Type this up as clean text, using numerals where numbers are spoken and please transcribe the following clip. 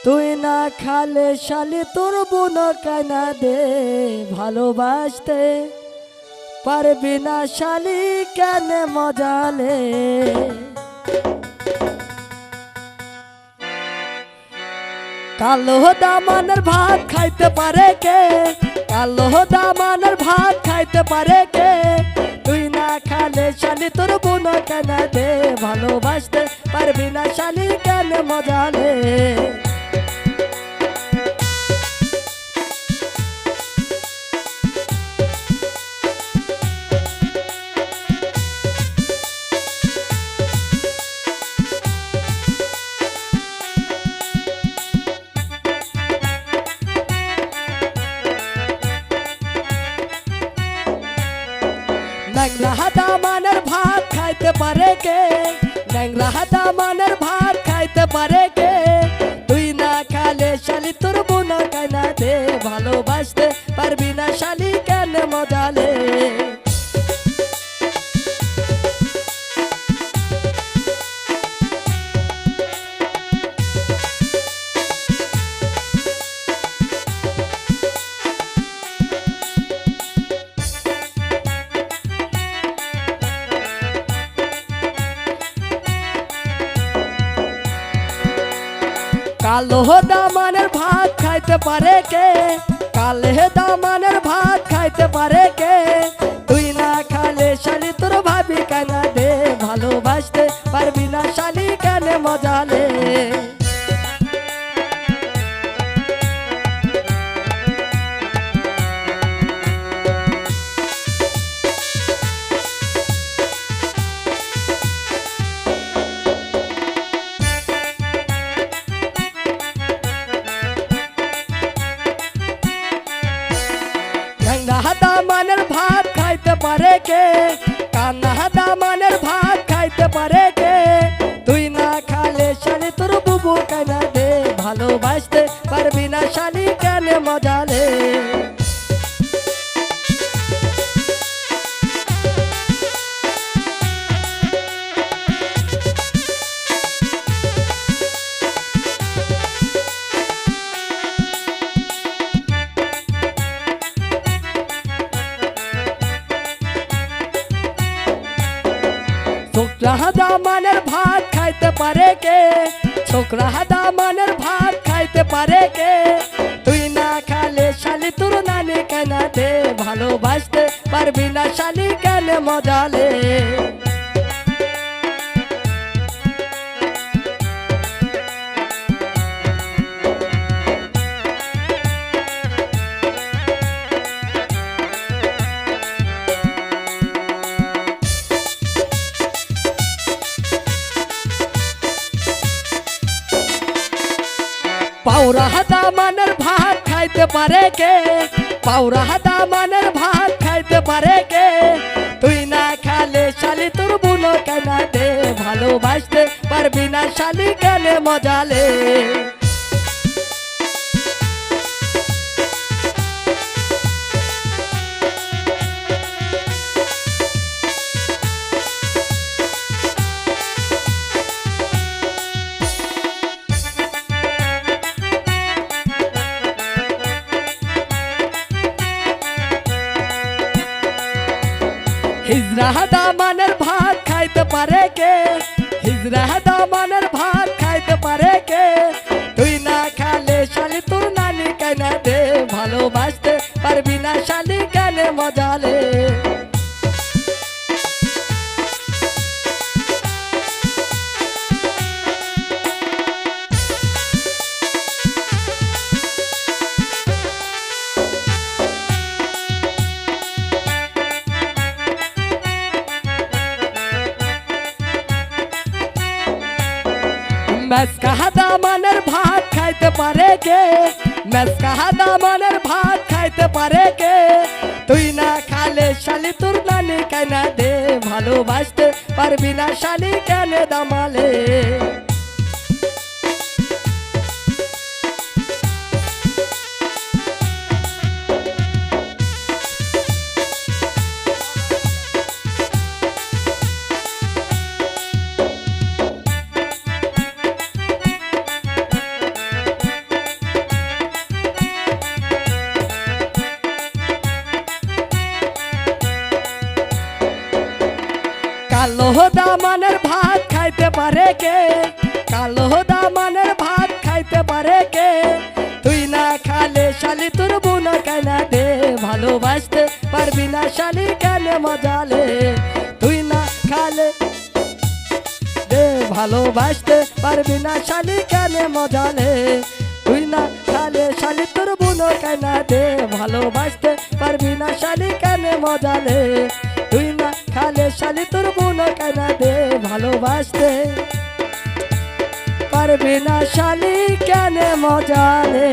তুই না খালে শালি তোর বোন কানা দে ভালোবাসতে পারবি না শালি কেন মজালে। কালো দামানের ভাত খাইতে পারে কে, কালো দামানের ভাত খাইতে পারে কে, তুই না খালে শালি তোর বোন কানা দে ভালোবাসতে পারবি না শালি কেন মজালে। ন্যাংরা দামানের ভাত খাইতে পারে কে, ন্যাংরা দামানের ভাত খাইতে পারে কে, তুই না খালে শালি তোর বোন কানা দে ভালোবাসতে পারবি না শালি কেন মজালে। কালো দামানের ভাত খাইতে পারে কে, কালে দামানের ভাত খাইতে পারে কে, তুই না খালে শালি তোর ভাবি কানা দে ভালোবাসতে পারবি না শালি কেন মজালে। কান্না দামানের ভাত খাইতে পারে কে, কান্না দামানের ভাত খাইতে পারে কে, তুই না খালে শালি তোর বুবু কানা দে ভালোবাসতে পারবি না শালি কেন মজালে। ছোকরা দামানের ভাত খাইতে পারে কে, ছোকরা দামানের ভাত খাইতে পারে কে, তুই না খালে শালি তোর নানি কানা দে ভালোবাসতে পারবি না শালি কেন মজালে। পাউরা দামানের ভাত খাইতে পারে কে, পাউরা দামানের ভাত খাইতে পারে কে, তুই না খালে শালি তোর বোন কানা দে ভালোবাসতে পারবি না শালি কেন মজালে। হিজরা দামানের ভাত খাইতে পারে কে, হিজরা দামানের ভাত খাইতে পারে কে, তুই না খালে শালি তোর নানি কানা দে ভালোবাসতে পারবি না শালি কেন মজালে। মেসকা দামানের ভাত খাইতে পারে কে, মেসকা দামানের ভাত খাইতে পারে কে, তুই না খালে শালি তোর নানি কানা দে ভালোবাসতে পারবি না শালি কেন দামালে। দামানের ভাত খাইতে পারে কে? কালো দামানের ভাত খাইতে পারে কে? তুই না খালে শালি তোর বোনা কেনা দে, ভালোবাসতে পারবি না শালি কেন মজালে? তুই না খালে দে, ভালোবাসতে পারবি না শালি কেন মজালে? তুই না খালে শালি তোর বোনা কেনা দে, ভালোবাসতে পারবি না শালি কেন মজালে? তুই না খালে শালি তোর বোনা কেনা দে, ভালোবাসতে পারবি না শালি কেন মজালে?